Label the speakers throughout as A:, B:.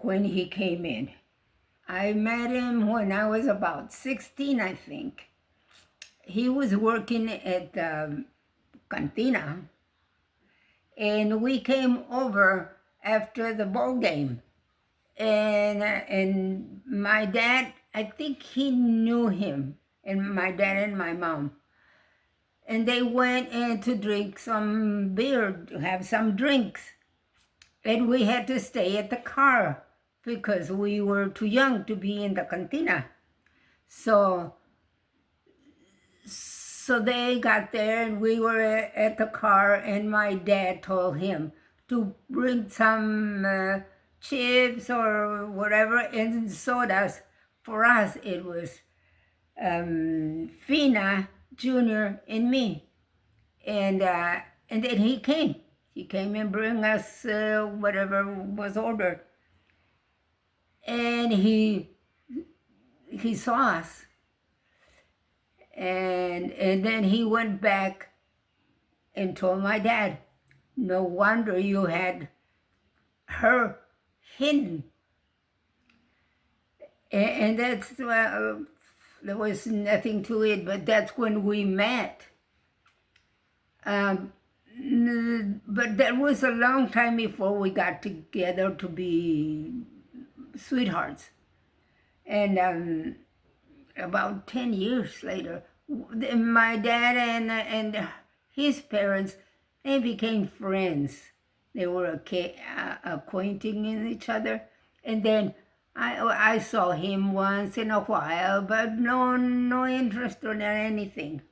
A: when he came in. I met him when I was about 16, I think. He was working at the cantina, and we came over after the ball game. And my dad, I think he knew him, and my dad and my mom. And they went in to drink some beer, to have some drinks. And we had to stay at the car because we were too young to be in the cantina. So they got there and we were at the car, and my dad told him to bring some chips or whatever and sodas. For us, it was Fina, Junior, and me. And then he came. He came and bring us whatever was ordered. And he saw us. And then he went back and told my dad, no wonder you had her hidden. And that's, there was nothing to it, but that's when we met. But that was a long time before we got together to be sweethearts. And about 10 years later, my dad and his parents, they became friends. They were acquainting in each other. And then I saw him once in a while, but no interest in anything.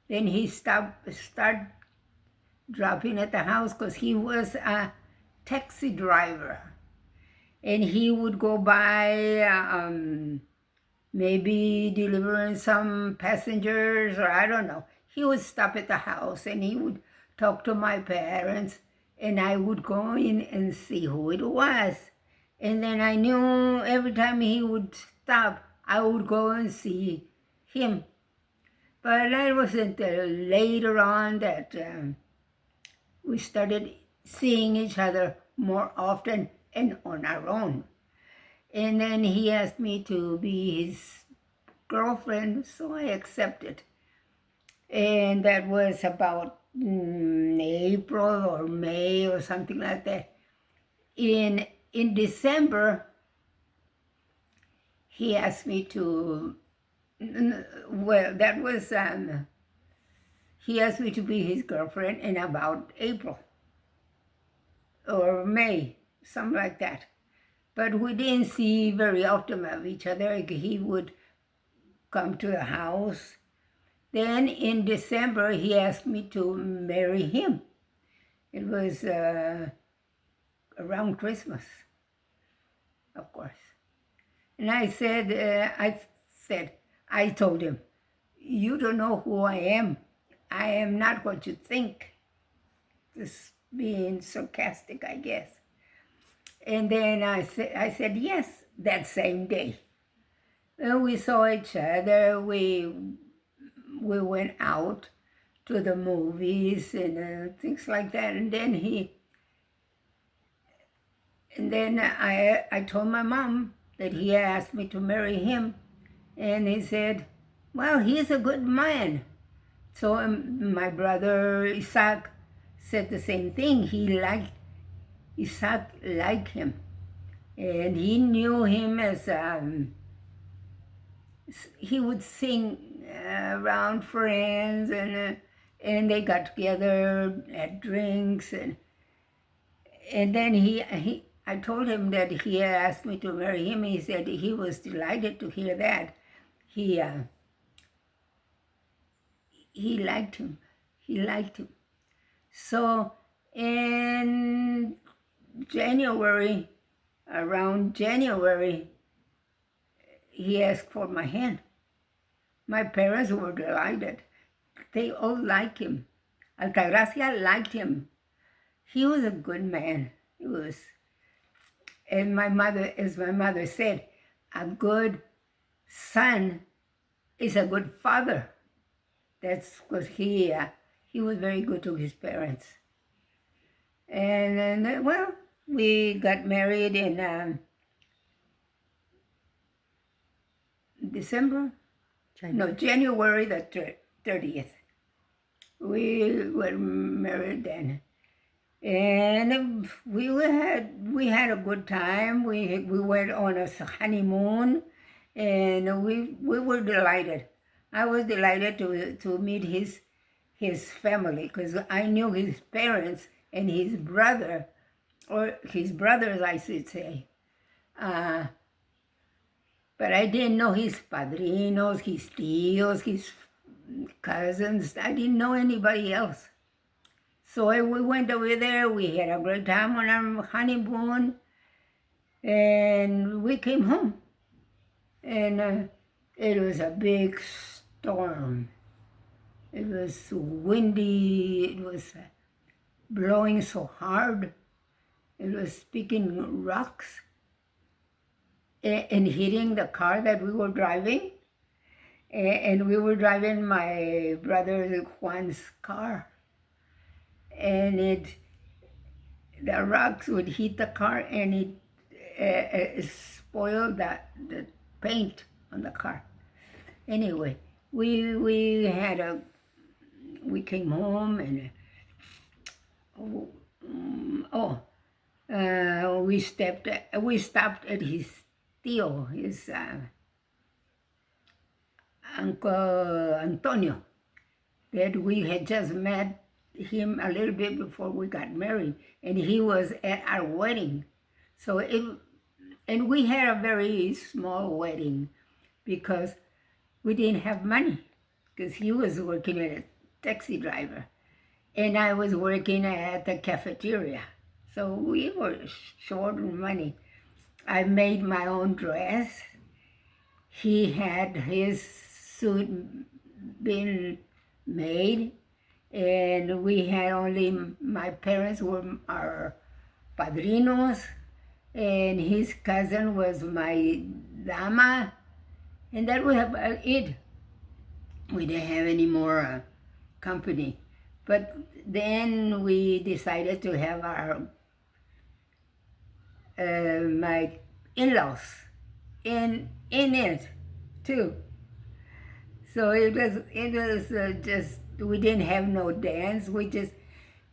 A: Then he started dropping at the house because he was a taxi driver. And he would go by maybe delivering some passengers, or I don't know. He would stop at the house and he would talk to my parents, and I would go in and see who it was. And then I knew every time he would stop, I would go and see him. But it wasn't until later on that we started seeing each other more often and on our own. And then he asked me to be his girlfriend, so I accepted. And that was about April or May or something like that. In December, he asked me to, well, that was, he asked me to be his girlfriend in about April or May, something like that. But we didn't see very often of each other. He would come to the house. Then in December, he asked me to marry him. It was around Christmas, of course. And I told him, you don't know who I am. I am not what you think. Just being sarcastic, I guess. And then I said yes that same day. And we saw each other. We went out to the movies and things like that. And then I told my mom that he asked me to marry him, and he said, well, he's a good man. So my brother Isaac said the same thing. Isaac liked him, and he knew him as he would sing around friends, and they got together at drinks, and then I told him that he asked me to marry him. He said he was delighted to hear that. He liked him. He liked him. So in January, around January, he asked for my hand. My parents were delighted. They all liked him. Altagracia liked him. He was a good man. He was. And my mother, as my mother said, a good son is a good father. That's because he was very good to his parents. And then, well, we got married in December? No, January the 30th. We were married then. And we had a good time. We went on a honeymoon, and we were delighted. I was delighted to meet his family, because I knew his parents and his brother, or his brothers, I should say. But I didn't know his padrinos, his tios, his cousins. I didn't know anybody else. So we went over there. We had a great time on our honeymoon, and we came home. And it was a big storm. It was windy. It was blowing so hard. It was picking rocks and hitting the car that we were driving. And we were driving my brother Juan's car. And the rocks would hit the car, and it spoiled the paint on the car. Anyway, we came home, and we stopped at his tío, his Uncle Antonio, that we had just met him a little bit before we got married, and he was at our wedding. So and we had a very small wedding because we didn't have money, because he was working as a taxi driver and I was working at the cafeteria. So we were short on money. I made my own dress. He had his suit been made, and we had only, my parents were our padrinos, and his cousin was my dama, and that was about it. We didn't have any more company. But then we decided to have our my in-laws in it too. So it was just, we didn't have no dance. We just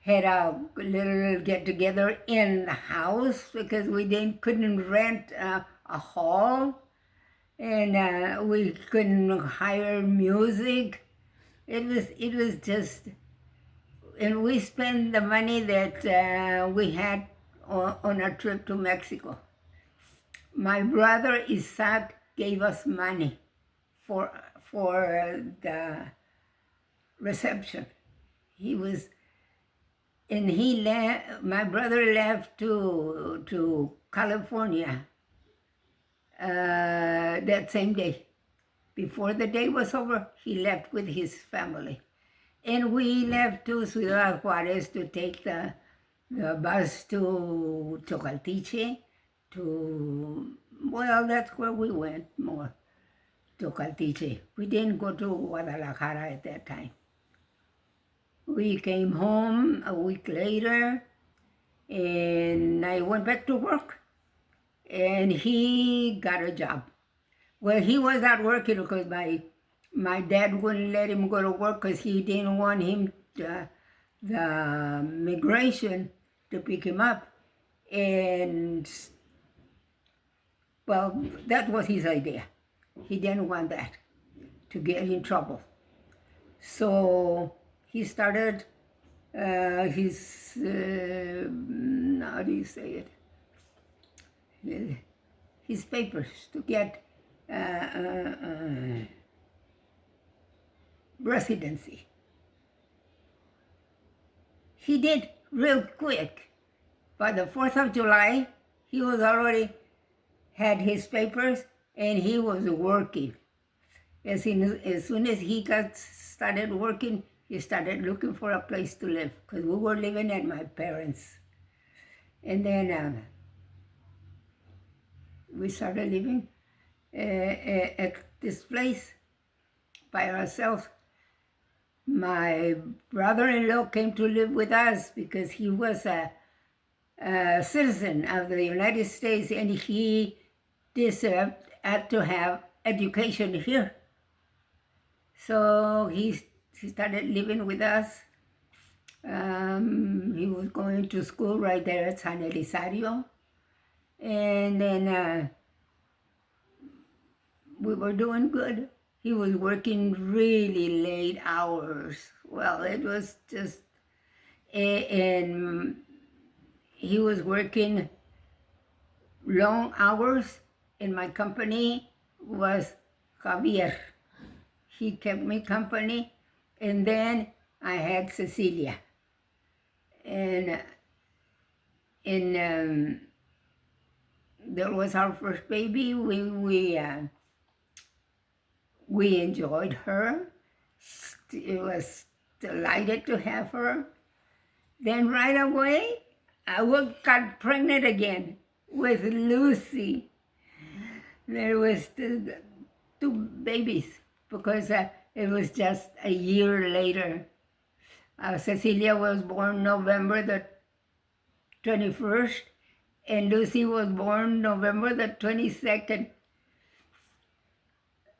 A: had a little get together in the house because we couldn't rent a hall, and we couldn't hire music. It was just, and we spent the money that we had on a trip to Mexico. My brother Isaac gave us money for the reception. My brother left to California that same day. Before the day was over, he left with his family. And we left to Ciudad Juarez to take the bus to Tocaltiche, that's where we went more, to Tocaltiche. We didn't go to Guadalajara at that time. We came home a week later, and I went back to work, and he got a job. Well, he was not working because my dad wouldn't let him go to work because he didn't want him the migration to pick him up. And, well, that was his idea. He didn't want that, to get in trouble. So he started his, how do you say it? His papers to get residency. He did real quick. By the 4th of July, he was already had his papers, and he was working. As soon as he started working, he started looking for a place to live, because we were living at my parents'. And then we started living at this place by ourselves. My brother-in-law came to live with us because he was a citizen of the United States, and he deserved to have education here. So he started living with us. He was going to school right there at San Elizario. And then we were doing good. He was working really late hours. Well, it was just, and he was working long hours, and my company was Javier. He kept me company, and then I had Cecilia. And there was our first baby. We enjoyed her. It was delighted to have her. Then right away, I got pregnant again with Lucy. There was two babies because it was just a year later. Cecilia was born November the 21st, and Lucy was born November the 22nd.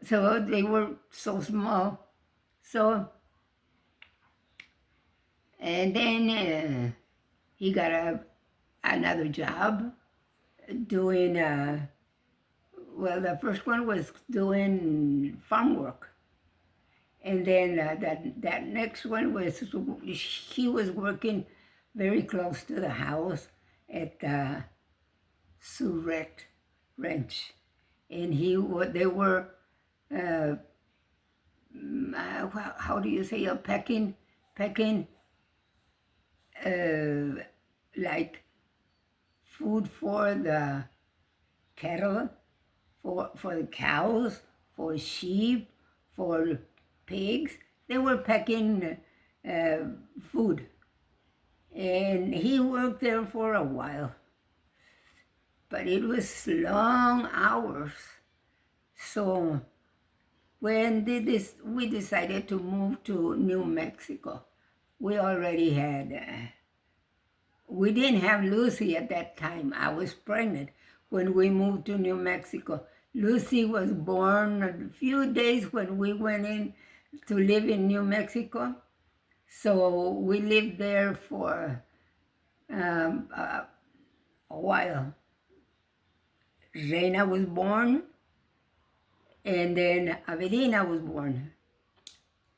A: So they were so small. So, and then he got another job doing, well, the first one was doing farm work. And then that next one was, he was working very close to the house at the Surrett Ranch. And they were, how do you say, pecking, like food for the cattle, for the cows, for sheep, for pigs. They were packing food. And he worked there for a while. But it was long hours. So when we decided to move to New Mexico. We already had, we didn't have Lucy at that time. I was pregnant when we moved to New Mexico. Lucy was born a few days when we went in to live in New Mexico. So we lived there for a while. Reina was born, and then Avelina was born.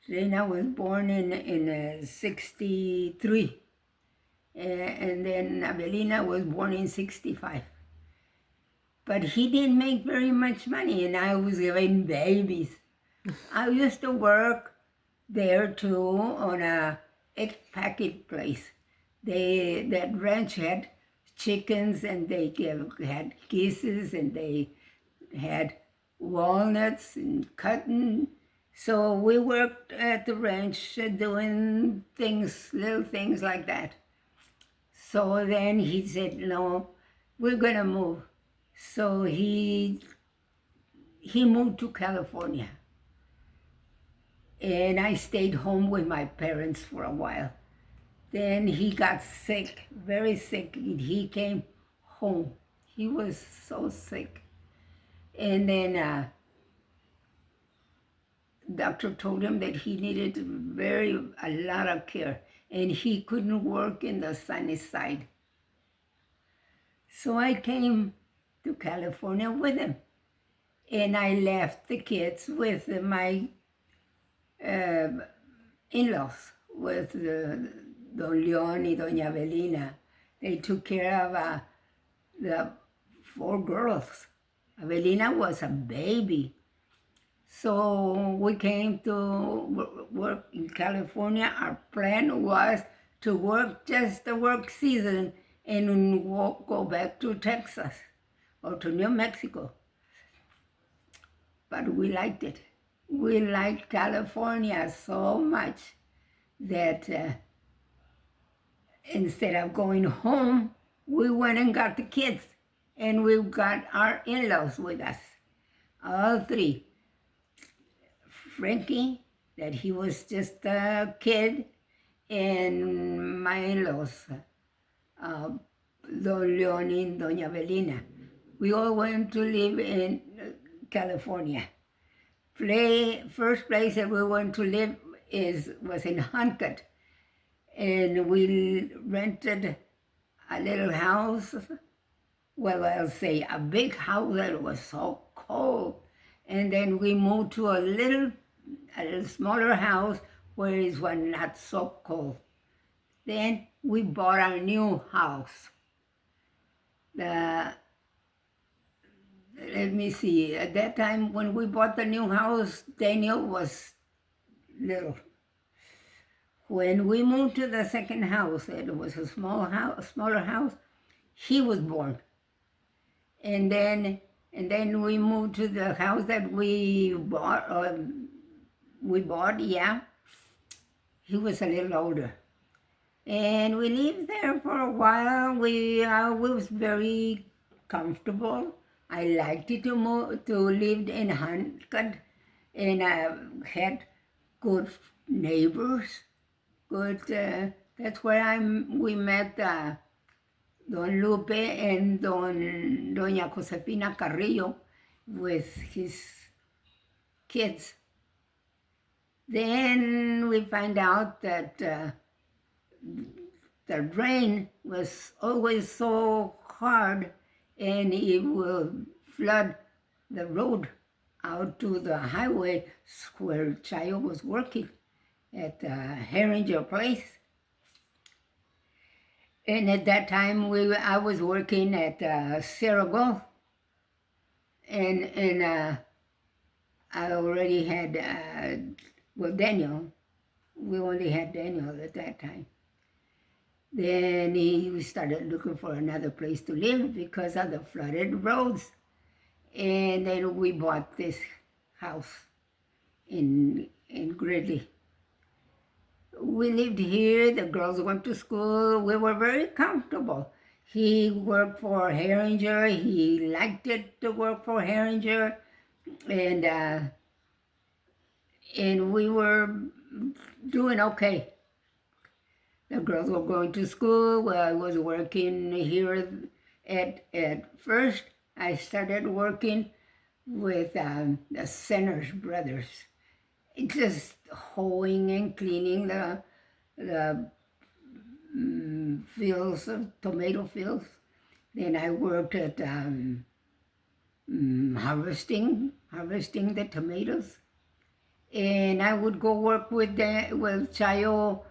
A: Reina was born in 63, and then Avelina was born in 65. But he didn't make very much money, and I was having babies. I used to work there too on a egg packing place. That ranch had chickens, and they had geese, and they had walnuts and cotton. So we worked at the ranch doing things, little things like that. So then he said, no, we're gonna move. So he moved to California. And I stayed home with my parents for a while. Then he got sick, very sick. He came home. He was so sick. And then doctor told him that he needed a lot of care, and he couldn't work in the sunny side. So I came to California with him, and I left the kids with my in-laws, with Don Leon y Doña Avelina. They took care of the 4 girls. Avelina was a baby. So we came to work in California. Our plan was to work just the work season and go back to Texas or to New Mexico. But we liked it. We liked California so much that instead of going home, we went and got the kids, and we got our in-laws with us, all 3. Frankie, that he was just a kid, and my in-laws, Don Leon and Doña Avelina. We all went to live in California. First place that we went to live was in Huncut, and we rented a little house. Well, I'll say a big house that was so cold, and then we moved to a little smaller house where it was not so cold. Then we bought a new house. Let me see. At that time, when we bought the new house, Daniel was little. When we moved to the second house, it was a smaller house. He was born, and then we moved to the house that we bought. Yeah. He was a little older, and we lived there for a while. We was very comfortable. I liked it to live in Huncut, and I had good neighbors. Good. That's where we met Don Lupe and Doña Josefina Carrillo with his kids. Then we find out that the rain was always so hard, and it will flood the road out to the highway where Chayo was working at Herringer Place. And at that time, I was working at Saragould, and I already had, Daniel. We only had Daniel at that time. Then we started looking for another place to live because of the flooded roads. And then we bought this house in Gridley. We lived here, the girls went to school, we were very comfortable. He worked for Herringer, he liked it to work for Herringer, and we were doing okay. The girls were going to school, while I was working here at first. I started working with the Centers Brothers. It's just hoeing and cleaning the fields, tomato fields. Then I worked at harvesting the tomatoes. And I would go work with Chayo,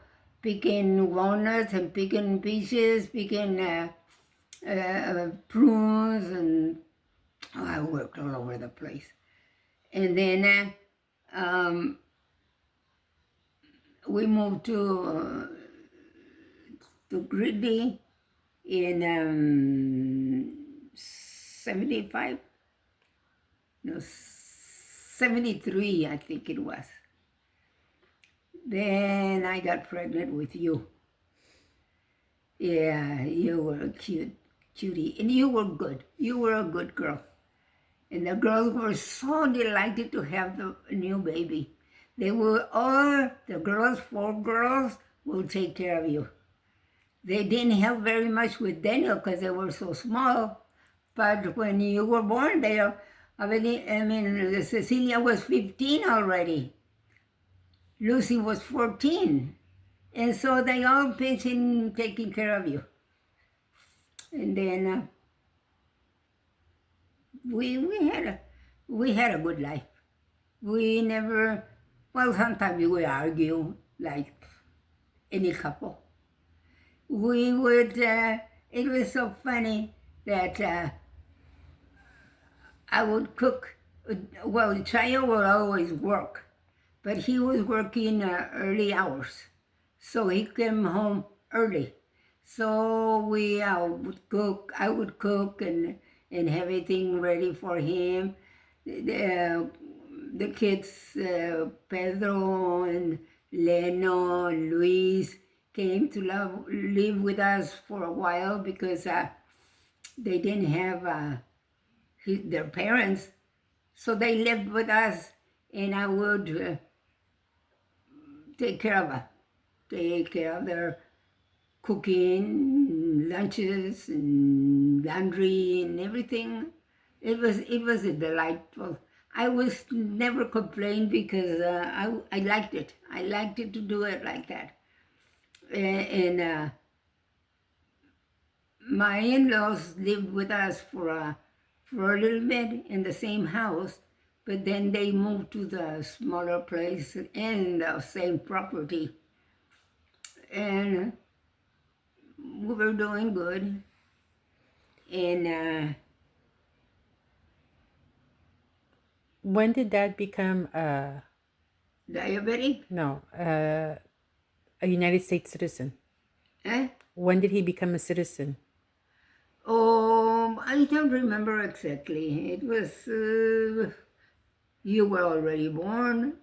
A: picking walnuts and picking peaches, picking prunes, and I worked all over the place. And then we moved to Gridley in 73, I think it was. Then I got pregnant with you. Yeah, you were a cutie, and you were good. You were a good girl. And the girls were so delighted to have the new baby. They were all, the girls, 4 girls, will take care of you. They didn't help very much with Daniel because they were so small. But when you were born, Cecilia was 15 already. Lucy was 14. And so they all pitched in taking care of you. And then we had a good life. We never, well, sometimes we argue like any couple. We would, it was so funny that I would cook. Well, Chayo would always work, but he was working early hours, so he came home early. So I would cook and have everything ready for him. The kids, Pedro and Leno and Luis, came to live with us for a while because they didn't have their parents. So they lived with us, and I would take care of their cooking, lunches, and laundry, and everything. It was a delightful. I was never complained because I liked it. I liked it to do it like that. And my in-laws lived with us for a little bit in the same house, but then they moved to the smaller place in the same property, and we were doing good. And
B: When did Dad become
A: diabetic,
B: a United States citizen?
A: eh?
B: When did he become a citizen?
A: Oh, I don't remember exactly. It was you were already born.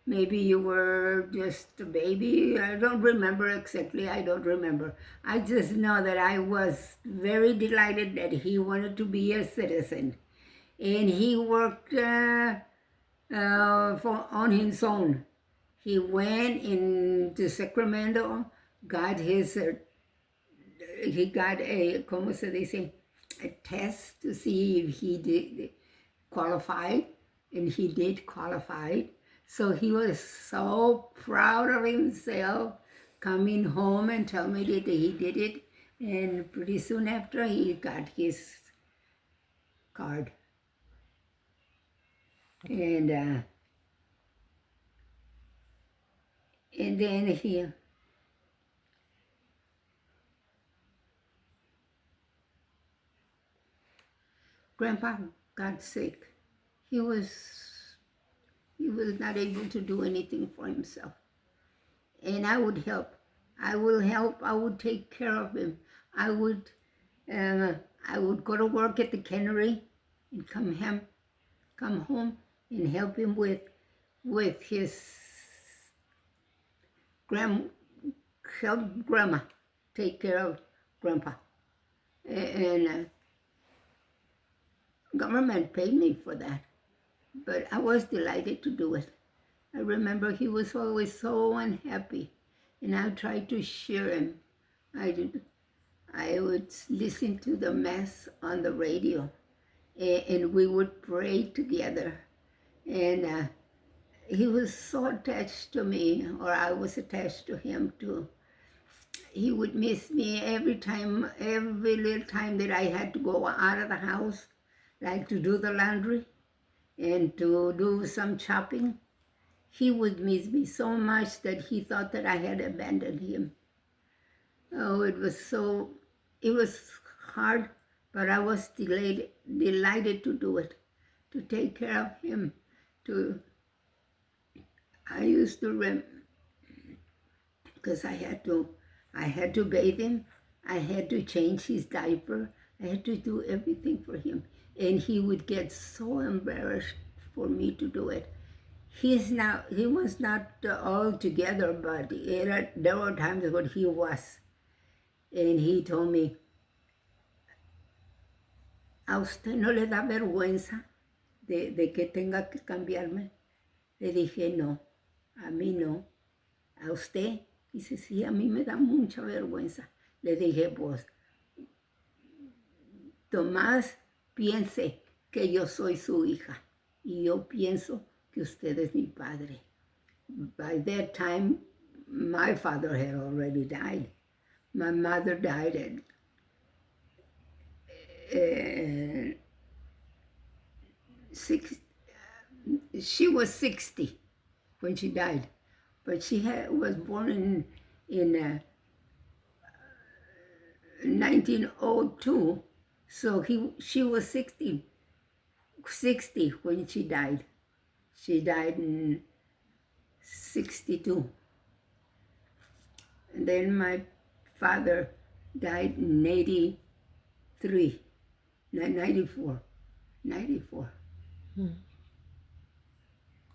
A: Maybe you were just a baby. I don't remember exactly. I don't remember. I just know that I was very delighted that he wanted to be a citizen. And he worked on his own. He went into Sacramento, got his, he got a, ¿cómo se dice? A test to see if he did qualified, and he did qualify. So he was so proud of himself coming home and tell me that he did it. And pretty soon after, he got his card. And then Grandpa got sick. He was he was not able to do anything for himself. And I would help. I will help. I would take care of him. I would uh, I would go to work at the cannery and come home and help him with his help grandma take care of grandpa. And government paid me for that, but I was delighted to do it. I remember he was always so unhappy, and I tried to cheer him. I would listen to the mass on the radio, and we would pray together. And he was so attached to me, or I was attached to him too. He would miss me every time, every little time that I had to go out of the house, like to do the laundry and to do some shopping. He would miss me so much that he thought that I had abandoned him. Oh, it was hard, but I was delighted to do it, to take care of him. I used to because I had to bathe him, I had to change his diaper, I had to do everything for him, and he would get so embarrassed for me to do it. He was not all together, but there were times when he was. And he told me, ¿a usted no le da vergüenza de que tenga que cambiarme? Le dije, no, a mí no. ¿A usted? Dice, sí, a mí me da mucha vergüenza. Le dije, pues, Tomás piense que yo soy su hija y yo pienso que usted es mi padre. By that time, my father had already died. My mother died at she was 60 when she died, but she was born in 1902, so she was 60 when she died. She died in 62. And then my father died in 93, 94.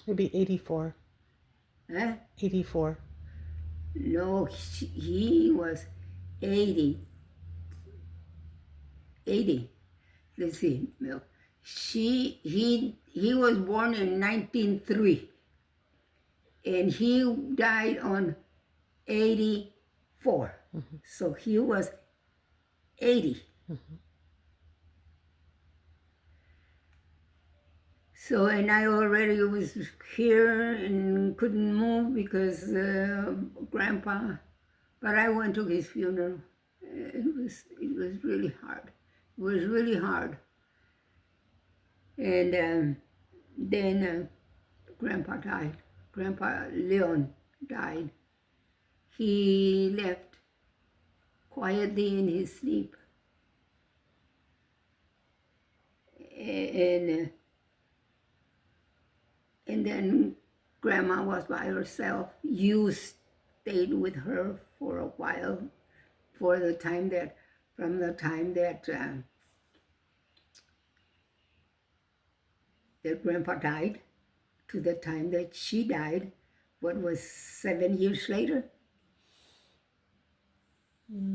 B: Maybe 84.
A: Huh?
B: 84.
A: No, he was 80. 80. Let's see. No. He was born in 1903, and he died on 84. So he was 80. So, and I already was here and couldn't move because Grandpa. But I went to his funeral. It was really hard. It was really hard. And then Grandpa died. Grandpa Leon died. He left quietly in his sleep. And then Grandma was by herself. You stayed with her for a while, for the time that, from the time that that Grandpa died to the time that she died. What was 7 years later?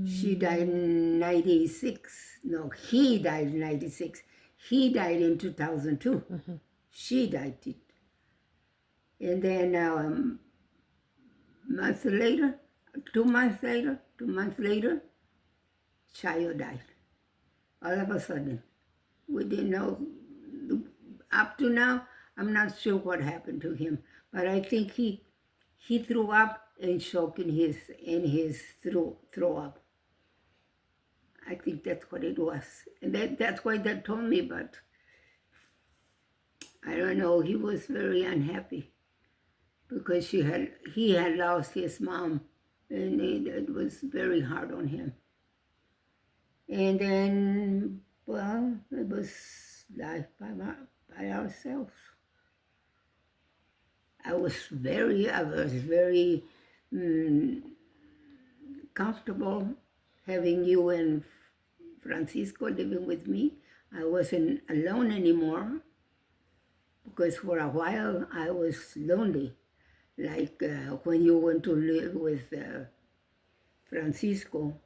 A: She died in 96. No, he died in 96. He died in 2002. She died. And then months later, 2 months later, Chayo died. All of a sudden. We didn't know. Up to now, I'm not sure what happened to him. But I think he threw up and choked in his throw up. I think that's what it was. And that's why they told me, but I don't know, he was very unhappy because he had lost his mom, and it was very hard on him. And then, well, it was life by ourselves. I was very comfortable having you and Francisco living with me. I wasn't alone anymore because for a while I was lonely. Like when you went to live with Francisco,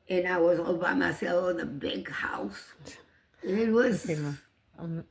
A: and I was all by myself in a big house. It was.
B: Okay, Mom.